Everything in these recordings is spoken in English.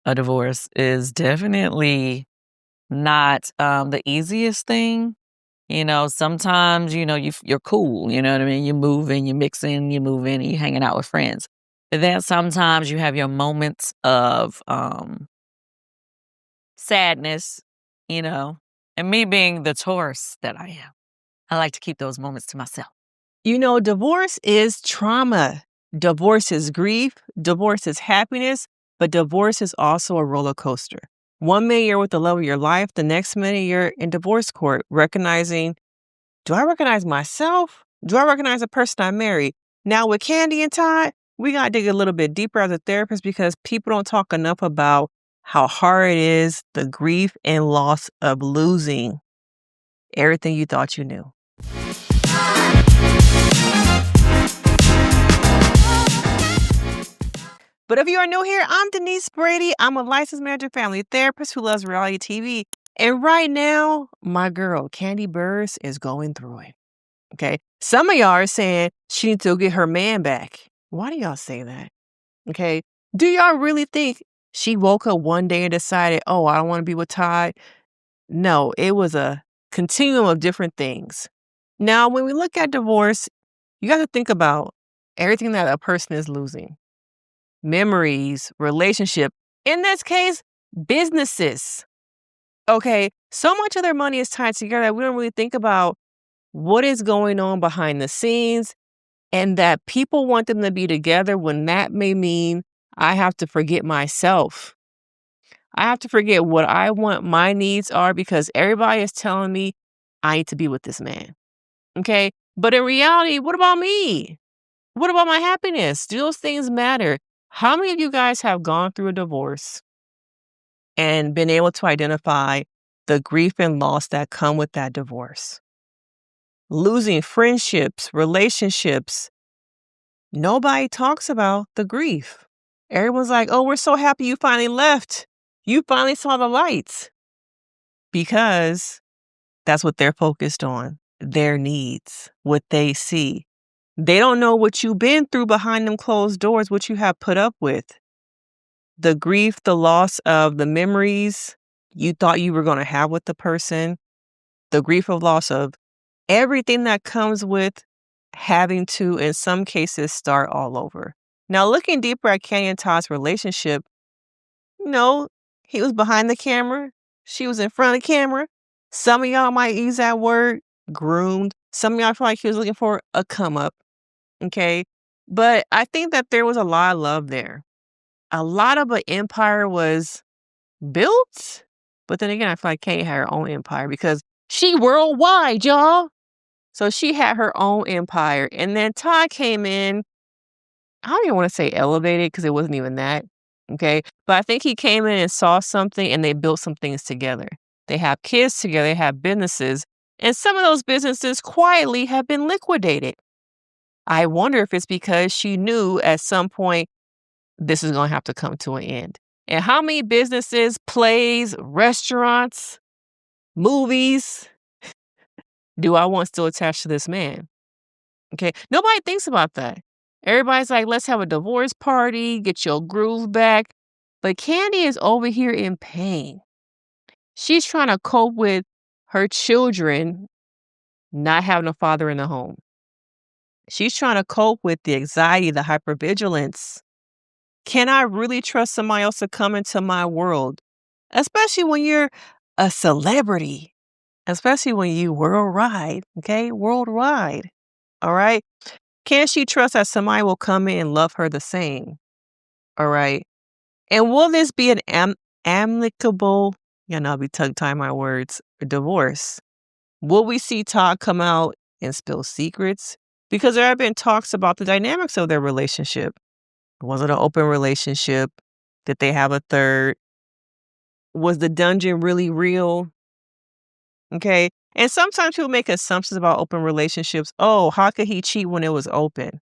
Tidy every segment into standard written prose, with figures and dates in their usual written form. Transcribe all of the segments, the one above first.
a divorce is definitely not the easiest thing. Sometimes, you're cool, you know what I mean? You move in, you mix in, you move in, and you're hanging out with friends. But then sometimes you have your moments of sadness, you know. And me being the Taurus that I am, I like to keep those moments to myself. Divorce is trauma. Divorce is grief. Divorce is happiness. But divorce is also a roller coaster. 1 minute you're with the love of your life. The next minute you're in divorce court, recognizing, do I recognize myself? Do I recognize the person I married? Now with Kandi and Todd, we got to dig a little bit deeper as a therapist because people don't talk enough about how hard it is, the grief and loss of losing everything you thought you knew. But if you are new here, I'm Denise Brady. I'm a licensed marriage family therapist who loves reality TV. And right now, my girl, Kandi Burruss, is going through it. Okay. Some of y'all are saying she needs to get her man back. Why do y'all say that? Okay. Do y'all really think she woke up one day and decided, oh, I don't want to be with Todd? No, it was a continuum of different things. Now, when we look at divorce, you got to think about everything that a person is losing. Memories, relationship, in this case, businesses. Okay. So much of their money is tied together that we don't really think about what is going on behind the scenes, and that people want them to be together when that may mean I have to forget myself. I have to forget what I want my needs are because everybody is telling me I need to be with this man. Okay. But in reality, what about me? What about my happiness? Do those things matter? How many of you guys have gone through a divorce and been able to identify the grief and loss that come with that divorce? Losing friendships, relationships. Nobody talks about the grief. Everyone's like, oh, we're so happy you finally left. You finally saw the lights. Because that's what they're focused on. Their needs, what they see. They don't know what you've been through behind them closed doors, what you have put up with. The grief, the loss of the memories you thought you were going to have with the person. The grief of loss of everything that comes with having to, in some cases, start all over. Now, looking deeper at Kandi and Todd's relationship, he was behind the camera. She was in front of the camera. Some of y'all might use that word, groomed. Some of y'all feel like he was looking for a come up. Okay. But I think that there was a lot of love there. A lot of an empire was built. But then again, I feel like Kandi had her own empire because she worldwide, y'all. So she had her own empire. And then Todd came in. I don't even want to say elevated because it wasn't even that. Okay. But I think he came in and saw something and they built some things together. They have kids together. They have businesses. And some of those businesses quietly have been liquidated. I wonder if it's because she knew at some point this is going to have to come to an end. And how many businesses, plays, restaurants, movies do I want still attached to this man? Okay. Nobody thinks about that. Everybody's like, let's have a divorce party, get your groove back. But Kandi is over here in pain. She's trying to cope with her children not having a father in the home. She's trying to cope with the anxiety, the hypervigilance. Can I really trust somebody else to come into my world? Especially when you're a celebrity. Especially when you worldwide, okay? Worldwide, all right? Can she trust that somebody will come in and love her the same? All right. And will this be an amicable, I'll be tongue-tying my words, divorce? Will we see Todd come out and spill secrets? Because there have been talks about the dynamics of their relationship. Was it an open relationship? Did they have a third? Was the dungeon really real? Okay. And sometimes people make assumptions about open relationships. Oh, how could he cheat when it was open?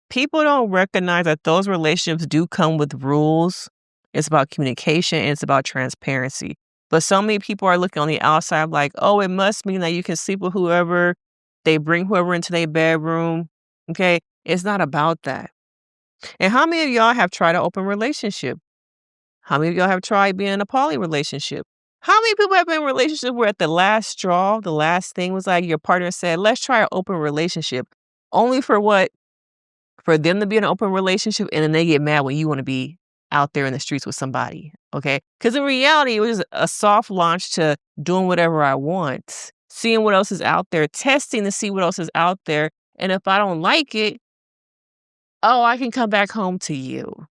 People don't recognize that those relationships do come with rules. It's about communication and it's about transparency. But so many people are looking on the outside like, oh, it must mean that you can sleep with whoever. They bring whoever into their bedroom. Okay. It's not about that. And how many of y'all have tried an open relationship? How many of y'all have tried being in a poly relationship? How many people have been in a relationship where at the last straw, the last thing was like your partner said, let's try an open relationship. Only for what? For them to be in an open relationship and then they get mad when you want to be out there in the streets with somebody. Okay. Because in reality, it was a soft launch to doing whatever I want, seeing what else is out there, testing to see what else is out there. And if I don't like it, oh, I can come back home to you.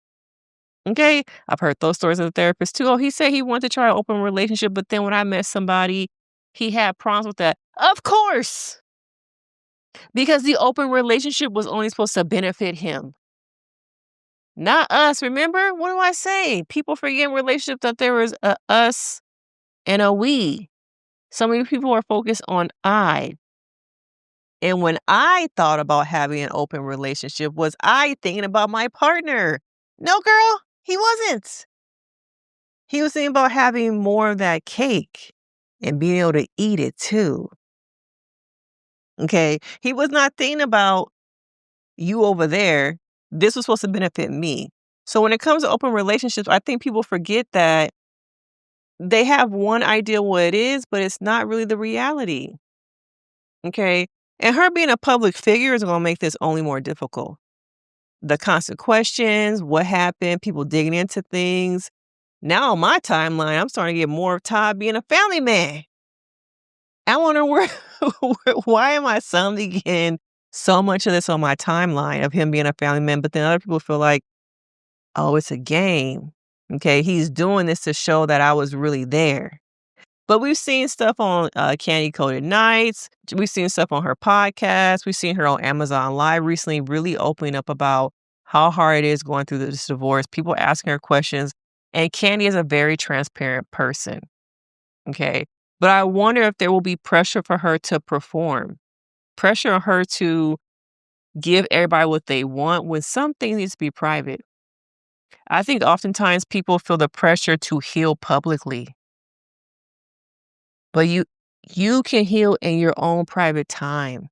Okay. I've heard those stories of the therapist too. Oh, he said he wanted to try an open relationship, but then when I met somebody, he had problems with that. Of course. Because the open relationship was only supposed to benefit him, not us. Remember? What do I say? People forget in relationships that there was a us and a we. So many people are focused on I. And when I thought about having an open relationship, was I thinking about my partner? No, girl, he wasn't. He was thinking about having more of that cake and being able to eat it too. Okay. He was not thinking about you over there. This was supposed to benefit me. So when it comes to open relationships, I think people forget that they have one idea what it is, but it's not really the reality. Okay. And her being a public figure is going to make this only more difficult. The constant questions, what happened, people digging into things. Now on my timeline, I'm starting to get more of Todd being a family man. I wonder why am I suddenly getting so much of this on my timeline of him being a family man, but then other people feel like, oh, it's a game. Okay, he's doing this to show that I was really there. But we've seen stuff on Candy Coated Nights. We've seen stuff on her podcast. We've seen her on Amazon Live recently really opening up about how hard it is going through this divorce. People asking her questions. And Kandi is a very transparent person. Okay. But I wonder if there will be pressure for her to perform, pressure on her to give everybody what they want when some things need to be private. I think oftentimes people feel the pressure to heal publicly. But you can heal in your own private time.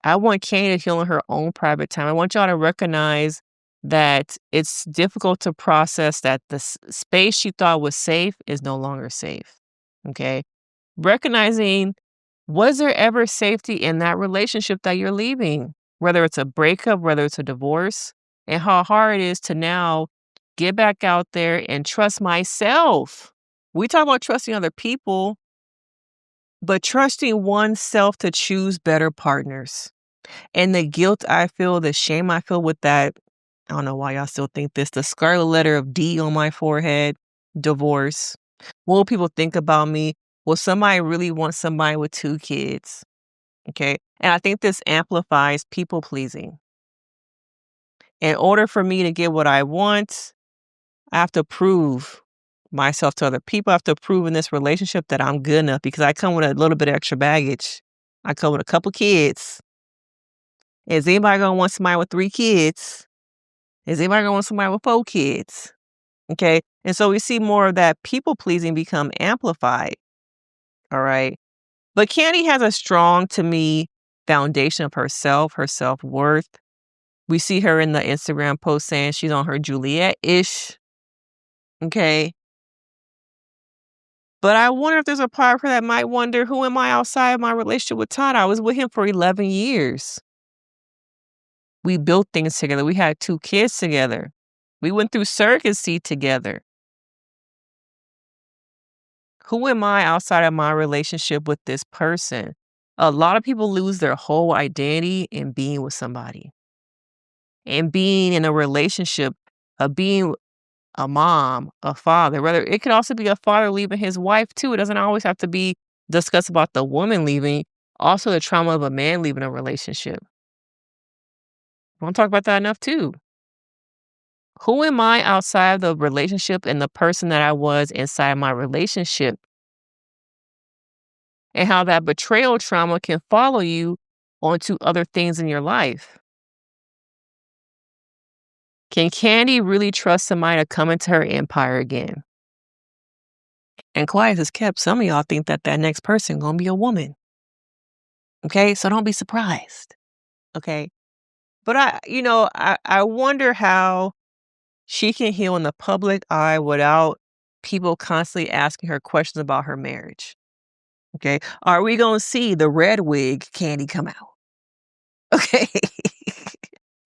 I want Kandi to heal in her own private time. I want y'all to recognize that it's difficult to process that the space she thought was safe is no longer safe. Okay? Recognizing, was there ever safety in that relationship that you're leaving? Whether it's a breakup, whether it's a divorce, and how hard it is to now get back out there and trust myself. We talk about trusting other people, but trusting oneself to choose better partners. And the guilt I feel, the shame I feel with that, I don't know why y'all still think this, the scarlet letter of D on my forehead, divorce. What will people think about me? Will somebody really want somebody with 2 kids? Okay. And I think this amplifies people pleasing. In order for me to get what I want, I have to prove myself to other people. I have to prove in this relationship that I'm good enough because I come with a little bit of extra baggage. I come with a couple kids. Is anybody going to want somebody with 3 kids? Is anybody going to want somebody with 4 kids? Okay. And so we see more of that people pleasing become amplified. All right. But Kandi has a strong, to me, foundation of herself, her self-worth. We see her in the Instagram post saying she's on her Juliet-ish. Okay. But I wonder if there's a part of her that might wonder, who am I outside of my relationship with Todd? I was with him for 11 years. We built things together. We had 2 kids together. We went through surrogacy together. Who am I outside of my relationship with this person? A lot of people lose their whole identity in being with somebody. And being in a relationship, of being a mom, a father. Whether it could also be a father leaving his wife too. It doesn't always have to be discussed about the woman leaving. Also the trauma of a man leaving a relationship. I want to talk about that enough too. Who am I outside of the relationship and the person that I was inside my relationship? And how that betrayal trauma can follow you onto other things in your life. Can Kandi really trust somebody to come into her empire again? And quiet as kept, some of y'all think that next person gonna be a woman. Okay, so don't be surprised. Okay, but I wonder how She can heal in the public eye without people constantly asking her questions about her marriage. Okay. Are we going to see the red wig Kandi come out? Okay.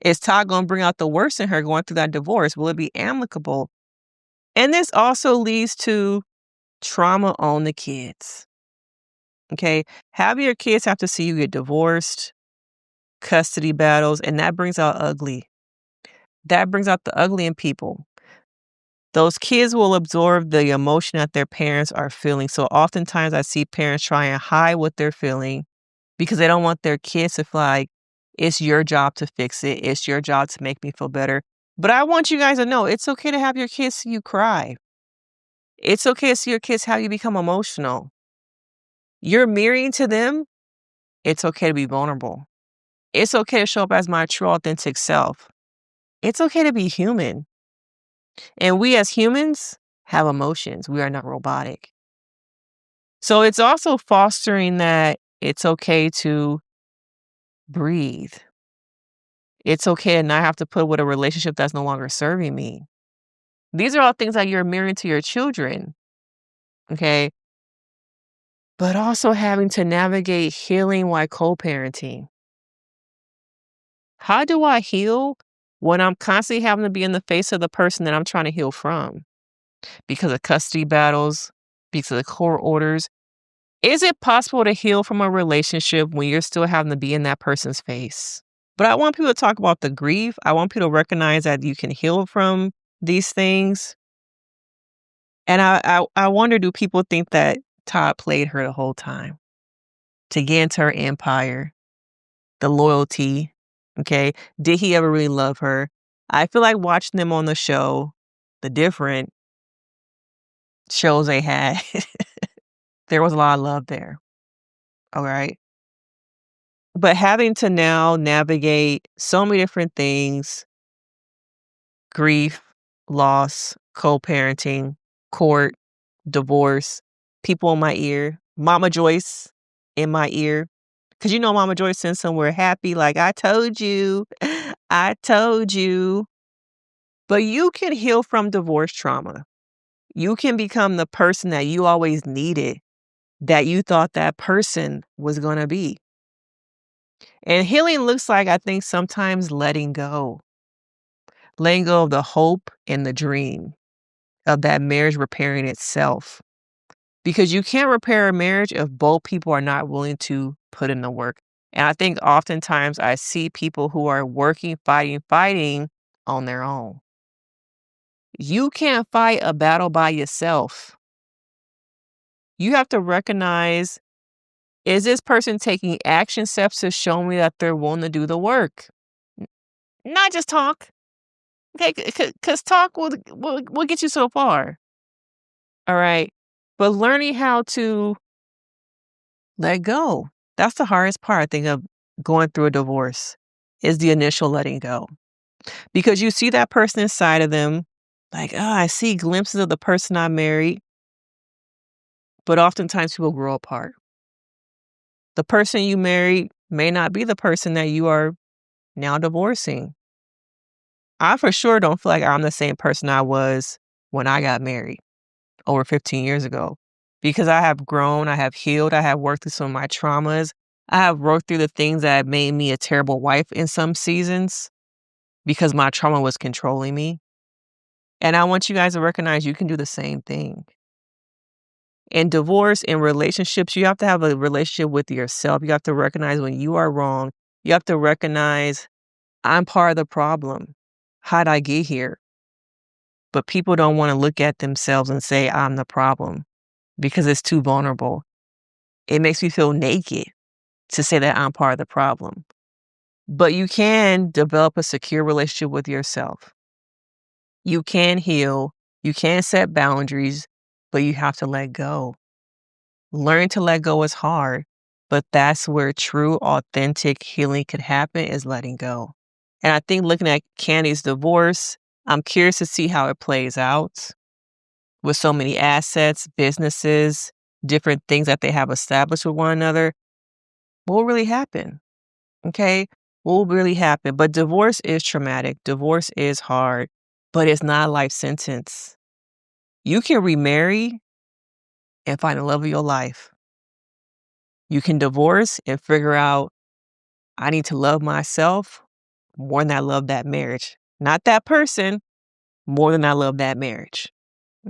Is Todd going to bring out the worst in her going through that divorce? Will it be amicable? And this also leads to trauma on the kids. Okay. Have your kids have to see you get divorced, custody battles, and that brings out ugly. That brings out the ugly in people. Those kids will absorb the emotion that their parents are feeling. So oftentimes I see parents try and hide what they're feeling because they don't want their kids to feel like it's your job to fix it. It's your job to make me feel better. But I want you guys to know it's okay to have your kids see you cry. It's okay to see your kids how you become emotional. You're mirroring to them. It's okay to be vulnerable. It's okay to show up as my true, authentic self. It's okay to be human. And we as humans have emotions. We are not robotic. So it's also fostering that it's okay to breathe. It's okay to not have to put with a relationship that's no longer serving me. These are all things that you're mirroring to your children. Okay. But also having to navigate healing while co-parenting. How do I heal when I'm constantly having to be in the face of the person that I'm trying to heal from? Because of custody battles, because of the court orders. Is it possible to heal from a relationship when you're still having to be in that person's face? But I want people to talk about the grief. I want people to recognize that you can heal from these things. And I wonder, do people think that Todd played her the whole time to get into her empire, the loyalty? Okay. Did he ever really love her? I feel like watching them on the show, the different shows they had, there was a lot of love there. All right. But having to now navigate so many different things, grief, loss, co-parenting, court, divorce, people in my ear, Mama Joyce in my ear. Because you know Mama Joyce sends somewhere happy, like, I told you, I told you. But you can heal from divorce trauma. You can become the person that you always needed, that you thought that person was going to be. And healing looks like, I think, sometimes letting go of the hope and the dream of that marriage repairing itself. Because you can't repair a marriage if both people are not willing to put in the work. And I think oftentimes I see people who are working, fighting on their own. You can't fight a battle by yourself. You have to recognize, is this person taking action steps to show me that they're willing to do the work? Not just talk. Okay, because talk will get you so far. All right. But learning how to let go. That's the hardest part, I think, of going through a divorce is the initial letting go. Because you see that person inside of them, like, oh, I see glimpses of the person I married. But oftentimes people grow apart. The person you married may not be the person that you are now divorcing. I for sure don't feel like I'm the same person I was when I got married over 15 years ago. Because I have grown, I have healed, I have worked through some of my traumas. I have worked through the things that have made me a terrible wife in some seasons because my trauma was controlling me. And I want you guys to recognize you can do the same thing. In divorce, in relationships, you have to have a relationship with yourself. You have to recognize when you are wrong. You have to recognize, I'm part of the problem. How'd I get here? But people don't want to look at themselves and say, I'm the problem, because it's too vulnerable. It makes me feel naked to say that I'm part of the problem. But you can develop a secure relationship with yourself. You can heal. You can set boundaries, but you have to let go. Learning to let go is hard, but that's where true, authentic healing could happen, is letting go. And I think looking at Kandi's divorce, I'm curious to see how it plays out with so many assets, businesses, different things that they have established with one another. What will really happen? Okay? What will really happen? But divorce is traumatic. Divorce is hard. but it's not a life sentence. You can remarry and find the love of your life. You can divorce and figure out, I need to love myself more than I love that marriage. Not that person, more than I love that marriage.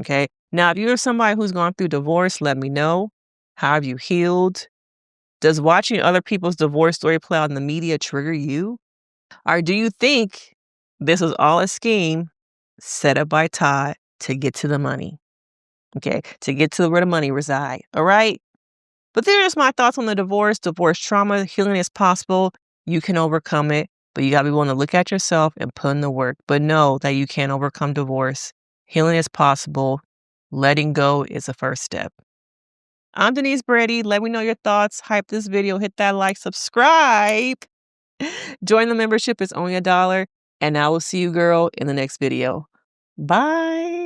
Okay? Now, if you're somebody who's gone through divorce, let me know. How have you healed? Does watching other people's divorce story play out in the media trigger you? Or do you think this was all a scheme set up by Todd to get to the money? Okay? To get to where the money reside. All right? But there's my thoughts on the divorce trauma. Healing is possible. You can overcome it, but you got to be willing to look at yourself and put in the work. But know that you can overcome divorce. Healing is possible. Letting go is the first step. I'm Denise Brady. Let me know your thoughts. Hype this video. Hit that like, subscribe. Join the membership. It's only $1. And I will see you, girl, in the next video. Bye.